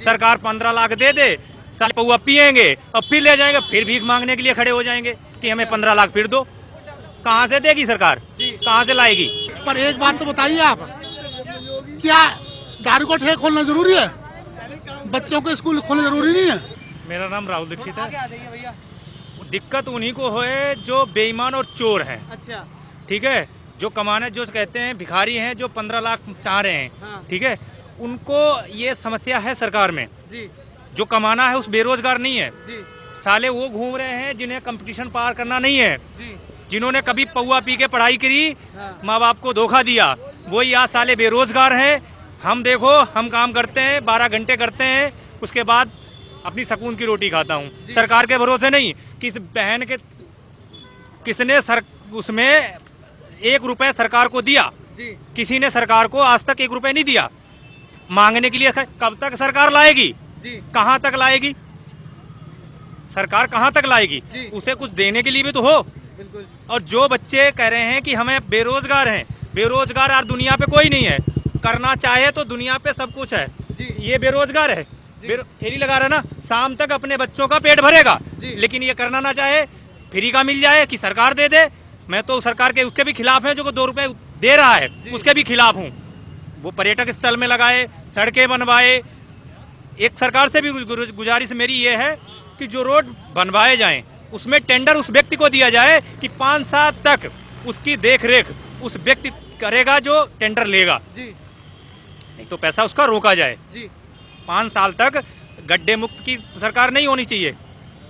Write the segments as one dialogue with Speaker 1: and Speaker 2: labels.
Speaker 1: सरकार 15 लाख दे दे, साले पौआ पियेंगे और फिर ले जाएंगे, फिर भीख मांगने के लिए खड़े हो जाएंगे कि हमें 15 लाख फिर दो। कहाँ से देगी सरकार, कहाँ से लाएगी?
Speaker 2: पर एक बात तो बताइए आप, क्या दारू का ठेका खोलना जरूरी है? बच्चों के स्कूल खोलना जरूरी नहीं है?
Speaker 1: मेरा नाम राहुल दीक्षित है। दिक्कत उन्हीं को है जो बेईमान और चोर हैं।
Speaker 3: अच्छा,
Speaker 1: ठीक है, जो कमाने, जो कहते हैं भिखारी हैं, जो 15 लाख चाह रहे हैं,
Speaker 3: हाँ।
Speaker 1: ठीक है, उनको ये समस्या है सरकार में।
Speaker 3: जी
Speaker 1: जो कमाना है उस बेरोजगार नहीं है,
Speaker 3: जी
Speaker 1: साले वो घूम रहे हैं जिन्हें कंपटीशन पार करना नहीं है,
Speaker 3: जी।
Speaker 1: जिन्होंने कभी पौआ पी के पढ़ाई करी,
Speaker 3: हाँ।
Speaker 1: माँ बाप को धोखा दिया, वही आज साले बेरोजगार हैं। हम देखो, हम काम करते हैं, 12 घंटे करते हैं, उसके बाद अपनी सकून की रोटी खाता हूँ, सरकार के भरोसे नहीं। किस बहन के किसने उसमें 1 रुपए सरकार को दिया?
Speaker 3: जी
Speaker 1: किसी ने सरकार को आज तक 1 रुपए नहीं दिया। मांगने के लिए कब तक सरकार लाएगी?
Speaker 3: जी
Speaker 1: कहाँ तक लाएगी सरकार, कहाँ तक लाएगी?
Speaker 3: जी।
Speaker 1: उसे कुछ देने के लिए भी तो हो।
Speaker 3: बिल्कुल।
Speaker 1: और जो बच्चे कह रहे हैं कि हमें बेरोजगार हैं, बेरोजगार यार दुनिया पे कोई नहीं है, करना चाहे तो दुनिया पे सब कुछ है।
Speaker 3: जी।
Speaker 1: ये बेरोजगार है, ठेली लगा रहा ना, शाम तक अपने बच्चों का पेट भरेगा,
Speaker 3: जी।
Speaker 1: लेकिन ये करना ना चाहे, फ्री का मिल जाए कि सरकार दे दे। मैं तो सरकार के उसके भी खिलाफ है जो 2 रुपए दे रहा है, उसके भी खिलाफ हूँ। वो पर्यटक स्थल में लगाए, सड़कें बनवाए। एक सरकार से भी गुजारिश मेरी ये है कि जो रोड बनवाए जाएं उसमें टेंडर उस व्यक्ति को दिया जाए कि 5 साल तक उसकी देख रेख उस व्यक्ति करेगा जो टेंडर लेगा,
Speaker 3: जी
Speaker 1: नहीं तो पैसा उसका रोका जाए।
Speaker 3: जी
Speaker 1: 5 साल तक गड्ढे मुक्त की सरकार नहीं होनी चाहिए।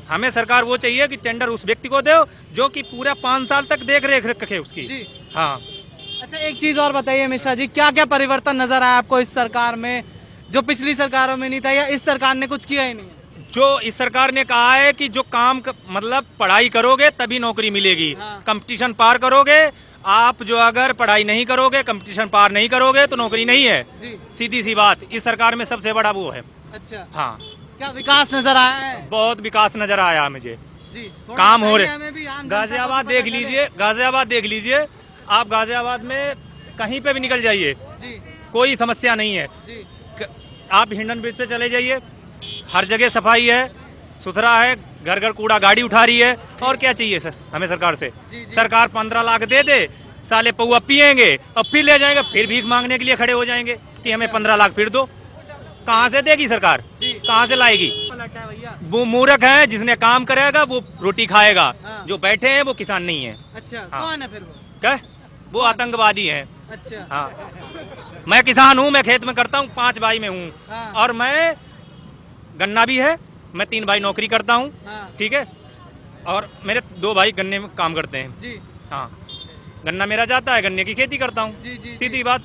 Speaker 1: हमें सरकार वो चाहिए कि टेंडर उस व्यक्ति को दो जो कि पूरा 5 साल तक देख रेख रखे उसकी।
Speaker 3: जी।
Speaker 1: हाँ।
Speaker 3: अच्छा, एक चीज और बताइए मिश्रा जी, क्या क्या परिवर्तन नजर आया आपको इस सरकार में जो पिछली सरकारों में नहीं था, या इस सरकार ने कुछ किया ही नहीं?
Speaker 1: जो इस सरकार ने कहा है कि जो काम मतलब पढ़ाई करोगे तभी नौकरी मिलेगी,
Speaker 3: हाँ।
Speaker 1: कंपटीशन पार करोगे। आप जो अगर पढ़ाई नहीं करोगे, कंपटीशन पार नहीं करोगे तो नौकरी नहीं है।
Speaker 3: जी।
Speaker 1: सीधी सी बात, इस सरकार में सबसे बड़ा वो है।
Speaker 3: अच्छा,
Speaker 1: हाँ,
Speaker 3: क्या विकास नजर आया है?
Speaker 1: बहुत विकास नजर आया मुझे।
Speaker 3: जी,
Speaker 1: काम हो रहे।
Speaker 3: हमें भी आम जनता को
Speaker 1: गाजियाबाद
Speaker 3: पता
Speaker 1: देख
Speaker 3: चले।
Speaker 1: लीजिए, गाजियाबाद देख लीजिए आप, गाजियाबाद में कहीं पे भी निकल जाइए,
Speaker 3: जी
Speaker 1: कोई समस्या नहीं है।
Speaker 3: जी
Speaker 1: आप हिंडन ब्रिज पे चले जाइए, हर जगह सफाई है, सुथरा है, घर घर कूड़ा गाड़ी उठा रही है। और क्या चाहिए सर हमें सरकार से?
Speaker 3: जी, जी।
Speaker 1: सरकार 15 लाख दे दे, साले पौआ पियेंगे और फिर ले जाएंगे, फिर भीख मांगने के लिए खड़े हो जाएंगे कि हमें 15 लाख फिर दो। कहाँ से देगी सरकार,
Speaker 3: जी।
Speaker 1: कहाँ से लाएगी?
Speaker 3: पलटा है भैया।
Speaker 1: वो मूर्ख है, जिसने काम करेगा वो रोटी खाएगा,
Speaker 3: हाँ।
Speaker 1: जो बैठे हैं वो किसान नहीं है।
Speaker 3: अच्छा,
Speaker 1: हाँ।
Speaker 3: कौन है फिर वो?
Speaker 1: क्या? वो आतंकवादी है।
Speaker 3: अच्छा,
Speaker 1: हाँ, मैं किसान हूँ, मैं खेत में करता हूँ, 5 भाई में हूँ।
Speaker 3: हाँ।
Speaker 1: और मैं गन्ना भी है, मैं 3 भाई नौकरी करता हूँ।
Speaker 3: हाँ।
Speaker 1: ठीक है, और मेरे 2 भाई गन्ने में काम करते हैं।
Speaker 3: जी
Speaker 1: हाँ, गन्ना मेरा जाता है, गन्ने की खेती करता हूँ।
Speaker 3: जी, जी,
Speaker 1: सीधी बात।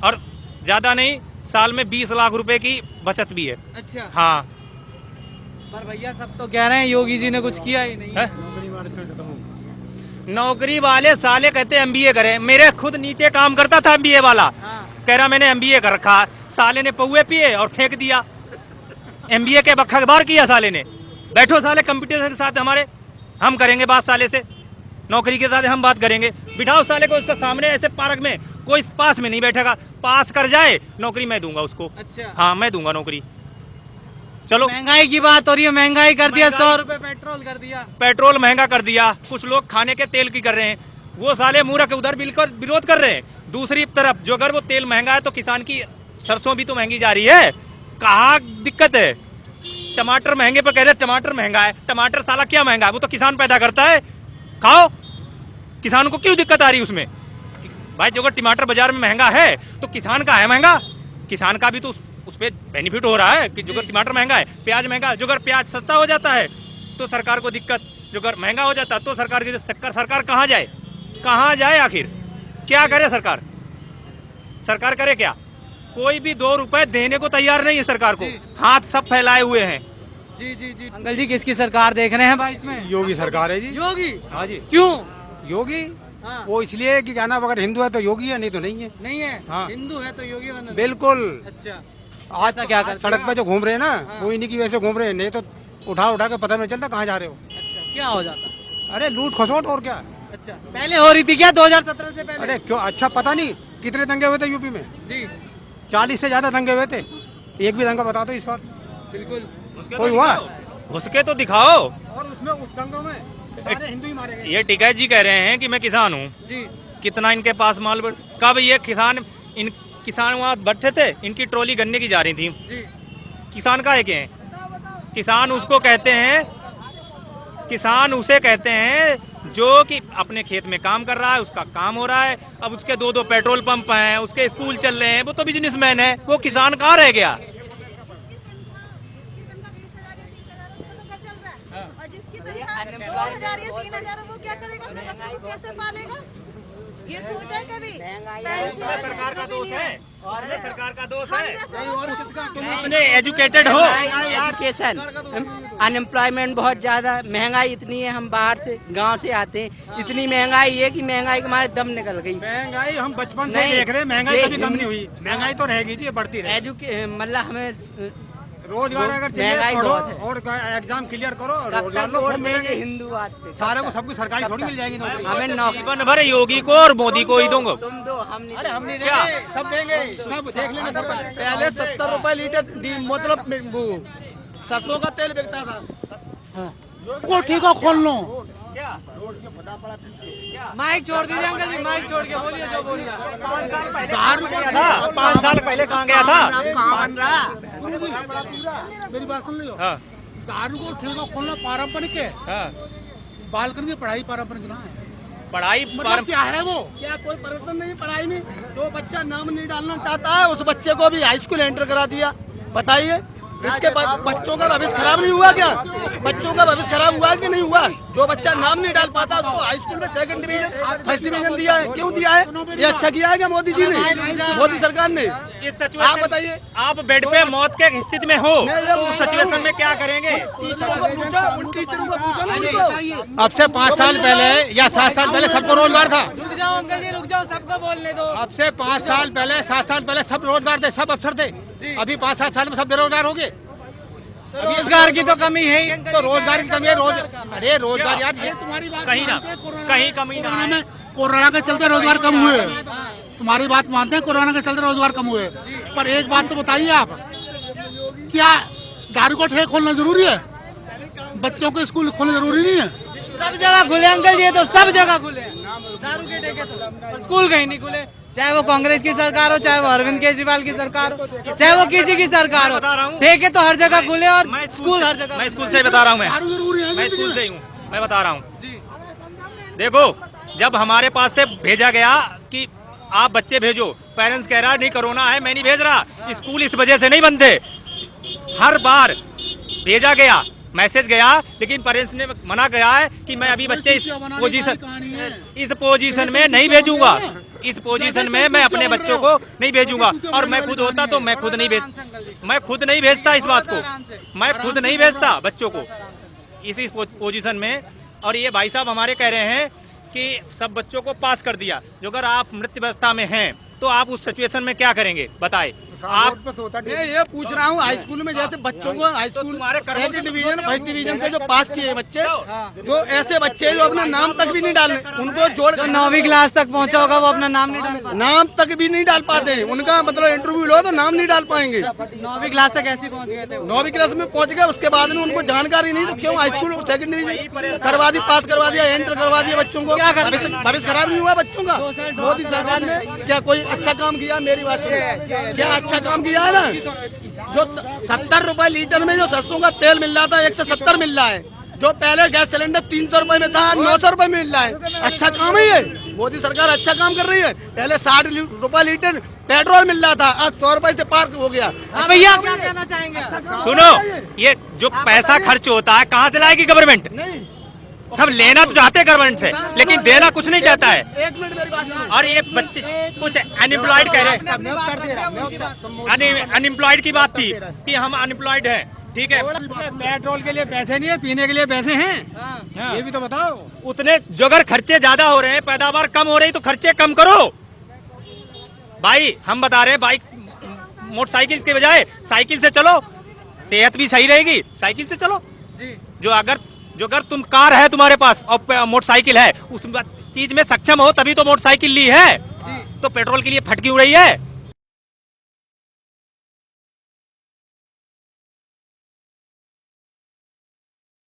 Speaker 1: और ज्यादा नहीं, साल में 20 लाख रुपए की बचत भी है।
Speaker 3: अच्छा।
Speaker 1: हाँ।
Speaker 3: पर भैया सब तो कह रहे हैं योगी जी ने कुछ किया ही नहीं
Speaker 1: है? नौकरी वाले साले कहते एमबीए करे। मेरे खुद नीचे काम करता था एमबीए वाला,
Speaker 3: हाँ।
Speaker 1: कह रहा मैंने एमबीए कर रखा। साले ने पौए पिए और फेंक दिया। एमबीए के अखबार किया साले ने। बैठो साले कंपटीशन के साथ हमारे, हम करेंगे बात साले से, नौकरी के साथ हम बात करेंगे। बिठाओ साले को उसका सामने ऐसे पार्क में, कोई पास में नहीं बैठेगा। पास कर जाए नौकरी मैं दूंगा उसको।
Speaker 3: अच्छा।
Speaker 1: हाँ, मैं दूंगा नौकरी। चलो,
Speaker 3: महंगाई की बात हो रही है, महंगाई कर दिया, 100 रुपए पेट्रोल कर दिया।
Speaker 1: पेट्रोल महंगा कर दिया। कुछ लोग खाने के तेल की कर रहे हैं, वो साले मूर्ख उधर बिल्कुल विरोध कर रहे हैं। दूसरी तरफ जो अगर वो तेल महंगा है तो किसान की सरसों भी तो महंगी जा रही है। कहाँ दिक्कत है? टमाटर महंगे पर कह रहे टमाटर महंगा है। टमाटर साला क्या महंगा है? वो तो किसान पैदा करता है, खाओ। किसान को क्यों दिक्कत आ रही है उसमें? भाई जो अगर टमाटर बाजार में महंगा है तो किसान का है महंगा, किसान का भी तो उस पे बेनिफिट हो रहा है कि जो अगर टमाटर महंगा है, प्याज महंगा है। जो अगर प्याज सस्ता हो जाता है तो सरकार को दिक्कत, जो अगर महंगा हो जाता तो सरकार की सरकार कहाँ जाए? कहाँ जाए आखिर? क्या करे सरकार? सरकार करे क्या? कोई भी 2 रुपए देने को तैयार नहीं है सरकार को। हाथ सब फैलाए हुए हैं।
Speaker 3: जी जी जी। अंकल जी, किसकी सरकार देख रहे हैं भाई इसमें?
Speaker 4: योगी सरकार है जी।
Speaker 3: योगी?
Speaker 4: हाँ जी।
Speaker 3: क्यों?
Speaker 4: योगी
Speaker 3: हाँ।
Speaker 4: वो इसलिए कि क्या ना, अगर हिंदू है तो योगी है, नहीं तो नहीं है।
Speaker 3: नहीं है?
Speaker 4: हाँ।
Speaker 3: हिंदू है तो योगी बनना।
Speaker 4: बिल्कुल।
Speaker 3: अच्छा,
Speaker 4: आज
Speaker 3: ऐसा क्या करते
Speaker 4: सड़क
Speaker 3: हैं
Speaker 4: पे जो घूम रहे हैं ना,
Speaker 3: हाँ।
Speaker 4: वो इन्हीं की वजह से घूम रहे हैं, नहीं तो उठा उठा के पता नहीं चलता कहाँ जा रहे हो।
Speaker 3: अच्छा, क्या हो जाता?
Speaker 4: अरे लूट खसोट और क्या।
Speaker 3: अच्छा, पहले हो रही थी क्या 2017 से पहले?
Speaker 4: अरे क्यों, अच्छा पता नहीं कितने दंगे हुए थे यूपी में।
Speaker 3: जी
Speaker 4: 40 से ज्यादा दंगे हुए थे। एक भी दंगा बता दो इस बार।
Speaker 1: घुस
Speaker 4: कोई हुआ?
Speaker 1: घुस के तो दिखाओ।
Speaker 4: और उसमें उस दंगों में सारे हिंदू ही मारे गए।
Speaker 1: ये टिकैत जी कह रहे हैं कि मैं किसान हूँ
Speaker 3: जी
Speaker 1: कितना इनके पास माल कब ये किसान वहाँ बैठे थे, इनकी ट्रॉली गन्ने की जा रही थी।
Speaker 3: जी
Speaker 1: किसान का है क्या है? किसान उसको कहते हैं, किसान उसे कहते हैं जो कि अपने खेत में काम कर रहा है, उसका काम हो रहा है। अब उसके 2-2 पेट्रोल पंप हैं, उसके स्कूल चल रहे हैं, वो तो बिजनेसमैन है। वो किसान कहाँ रह गया?
Speaker 5: और जिसकी तनख्वाह 2000 या 3000 वो क्या करेगा? अपने बच्चों को कैसे पालेगा? ये सोचा कभी?
Speaker 1: सरकार का दोष है,
Speaker 5: अरे तो
Speaker 1: सरकार का दोष
Speaker 5: हम
Speaker 1: है।
Speaker 5: जैसे वो तो-
Speaker 1: तुम इतने एजुकेटेड हो,
Speaker 6: एजुकेशन, अनएम्प्लॉयमेंट बहुत ज्यादा, महंगाई इतनी है। हम बाहर से गांव से आते हैं, इतनी महंगाई है कि महंगाई के हमारे दम निकल गई।
Speaker 4: महंगाई हम बचपन से
Speaker 6: नहीं,
Speaker 4: देख रहे हैं, महंगाई
Speaker 6: ये
Speaker 4: कभी कम नहीं हुई। महंगाई तो रहेगी जी, बढ़ती रहेगी।
Speaker 6: मतलब हमें
Speaker 4: रोजगार अगर चाहिए
Speaker 6: महंगाई
Speaker 4: पढ़ो
Speaker 6: बहुत है।
Speaker 4: और एग्जाम क्लियर करो,
Speaker 6: कब
Speaker 4: रोजगार
Speaker 6: तक
Speaker 4: लो,
Speaker 6: वोट
Speaker 4: खूब मिलेंगे।
Speaker 6: देंगे हिंदुवाद पे?
Speaker 4: सारे को सबको सरकारी थोड़ी मिल जाएगी नौकरी।
Speaker 6: हमें नौकरी
Speaker 1: जीवन भर योगी को और मोदी को ही दूंगा।
Speaker 6: तुम दो, हम नहीं।
Speaker 4: अरे हम नहीं
Speaker 1: क्या?
Speaker 4: देंगे, सब देंगे, सब देख लेना।
Speaker 7: पहले 70 रुपए लीटर मतलब वो सरसों का तेल बिकता था।
Speaker 2: कोठी को खोल लो।
Speaker 3: माइक छोड़ दीजिए अंकल जी, माइक छोड़ के बोलिए जो बोलिए।
Speaker 2: दारू को
Speaker 1: 5 साल पहले कहाँ गया था?
Speaker 2: मेरी बात सुन लियो।
Speaker 1: हाँ,
Speaker 2: दारू को ठेका खोलना पारंपरिक है,
Speaker 1: हाँ।
Speaker 2: बालकनी की पढ़ाई पारंपरिक ना है।
Speaker 1: पढ़ाई
Speaker 2: मतलब क्या है वो?
Speaker 7: क्या कोई परिवर्तन नहीं पढ़ाई में? जो बच्चा नाम नहीं डालना चाहता है उस बच्चे को भी हाई स्कूल एंटर करा दिया। बताइए, इसके बाद बच्चों का भविष्य खराब नहीं हुआ क्या? बच्चों का भविष्य खराब हुआ कि नहीं हुआ? जो बच्चा नाम नहीं डाल पाता उसको हाई स्कूल में 2nd डिवीजन 1st डिवीजन दिया है। क्यों दिया है? ये अच्छा किया है क्या मोदी जी ने, मोदी सरकार ने?
Speaker 1: इस
Speaker 7: आप
Speaker 1: सिचुएशन
Speaker 7: बताइए।
Speaker 1: आप बेड पे मौत के स्थिति में हो, तो उस सिचुएशन में क्या करेंगे?
Speaker 7: टीचरों को पूछो, उन टीचरों को पूछो ना उनको।
Speaker 4: अब से 5 साल पहले या 7 साल पहले सबको रोजगार था।
Speaker 3: रुक जाओ अंकल जी, रुक जाओ, सबको बोलने दो।
Speaker 4: अब से 5 साल पहले 7 साल पहले सब रोजगार थे, सब अफसर थे। अभी 5-7 साल में सब बेरोजगार हो गए।
Speaker 3: रोजगार की तो कमी है ही।
Speaker 4: तो रोजगार की कमी है। अरे रोजगार यार, ये
Speaker 2: तुम्हारी बात
Speaker 1: कहीं ना
Speaker 2: मानते हैं, कोरोना
Speaker 1: कहीं कमी ना
Speaker 2: कोरोना
Speaker 1: है।
Speaker 2: में कोरोना के चलते रोजगार कम हुए। तुम्हारी बात मानते हैं, कोरोना के चलते रोजगार कम हुए। पर एक बात तो बताइए आप, क्या दारू को ठेका खोलना जरूरी है? बच्चों के स्कूल खोलना जरूरी नहीं है?
Speaker 3: सब जगह खुले अंकल जी, तो सब जगह खुले दारू के ठेके तो, पर स्कूल कहीं नहीं खुले। चाहे वो कांग्रेस की सरकार हो, चाहे वो अरविंद केजरीवाल की सरकार हो, चाहे वो किसी की सरकार
Speaker 1: मैं बता रहा हूँ।
Speaker 3: हो, ठेके तो हर जगह खुले और
Speaker 1: मैं
Speaker 3: स्कूल हर जगह।
Speaker 1: मैं स्कूल से बता रहा हूँ।
Speaker 2: दारू जरूरी है
Speaker 1: मैं
Speaker 2: जिंदगी
Speaker 1: स्कूल
Speaker 2: में?
Speaker 1: से ही हूँ, मैं बता रहा हूँ। देखो, जब हमारे पास से भेजा गया कि आप बच्चे भेजो, पेरेंट्स कह रहा है नहीं कोरोना है, मैं नहीं भेज रहा। स्कूल इस वजह से नहीं बनते। हर बार भेजा गया, मैसेज गया, लेकिन पेरेंट्स ने मना किया है कि मैं अभी बच्चे इस पोजीशन में नहीं भेजूंगा। इस पोजीशन में मैं अपने बच्चों को नहीं भेजूंगा। और मैं खुद होता तो मैं खुद नहीं भेजता इस बात को। मैं खुद नहीं भेजता बच्चों को इसी पोजीशन में। और ये भाई साहब हमारे कह रहे हैं कि सब बच्चों को पास कर दिया। जो अगर आप मृत्यु अवस्था में हैं तो आप उस सिचुएशन में क्या करेंगे बताए आप?
Speaker 7: मैं ये पूछ रहा हूँ, हाई स्कूल में जैसे बच्चों को हाई स्कूल
Speaker 1: तुम्हारे कर्मों
Speaker 7: 2nd डिवीजन 1st डिवीजन से जो पास किए बच्चे, जो ऐसे बच्चे जो अपना नाम तक भी नहीं डालने, उनको जोड़
Speaker 3: जो 9वीं क्लास तक पहुंचा होगा वो अपना नाम नहीं डाल पाता।
Speaker 7: नाम तक भी नहीं डाल पाते। उनका मतलब इंटरव्यू लो तो नाम नहीं डाल पाएंगे।
Speaker 3: 9वीं क्लास तक ऐसे पहुंच गए थे वो।
Speaker 7: 9वीं क्लास में पहुंच गए, उसके बाद में उनको जानकारी नहीं, तो क्यों हाई स्कूल 2nd डिवीजन करवा दी, पास करवा दिया, एंटर करवा दिया बच्चों को।
Speaker 3: क्या कर-
Speaker 7: भविष्य खराब नहीं हुआ बच्चों का? मोदी सरकार ने क्या कोई अच्छा काम किया? मेरी बात सुनो, क्या अच्छा काम किया है ना? जो 70 रुपए लीटर में जो सरसों का तेल मिल रहा था, 170 मिल रहा है। जो पहले गैस सिलेंडर 300 रुपए में था, 900 रुपए में मिल रहा है। अच्छा काम है ये, मोदी सरकार अच्छा काम कर रही है। पहले 60 रुपए लीटर पेट्रोल मिल रहा था, आज 100 रुपए से पार हो गया।
Speaker 3: हाँ भैया, क्या कहना चाहेंगे?
Speaker 1: सुनो, ये जो पैसा खर्च होता है कहाँ से लाएगी गवर्नमेंट? सब लेना तो चाहते हैं गवर्नमेंट से, लेकिन देना कुछ नहीं चाहता है।
Speaker 7: 1 मिनट मेरी बात सुनो।
Speaker 1: और ये बच्चे कुछ अनएम्प्लॉयड कह रहे हैं। अनएम्प्लॉयड की बात थी कि हम अनएम्प्लॉयड हैं, ठीक है।
Speaker 4: पेट्रोल के लिए पैसे नहीं है, पीने के लिए पैसे हैं। ये भी तो बताओ।
Speaker 1: उतने जो अगर खर्चे ज्यादा हो रहे हैं, पैदावार कम हो रही, तो खर्चे कम करो भाई। हम बता रहे हैं बाइक मोटरसाइकिल के बजाय साइकिल से चलो, सेहत भी सही रहेगी। साइकिल से चलो। जो अगर तुम कार है तुम्हारे पास और मोटरसाइकिल है, उस चीज में सक्षम हो तभी तो मोटरसाइकिल ली है। तो पेट्रोल के लिए फटकी उड़ रही है।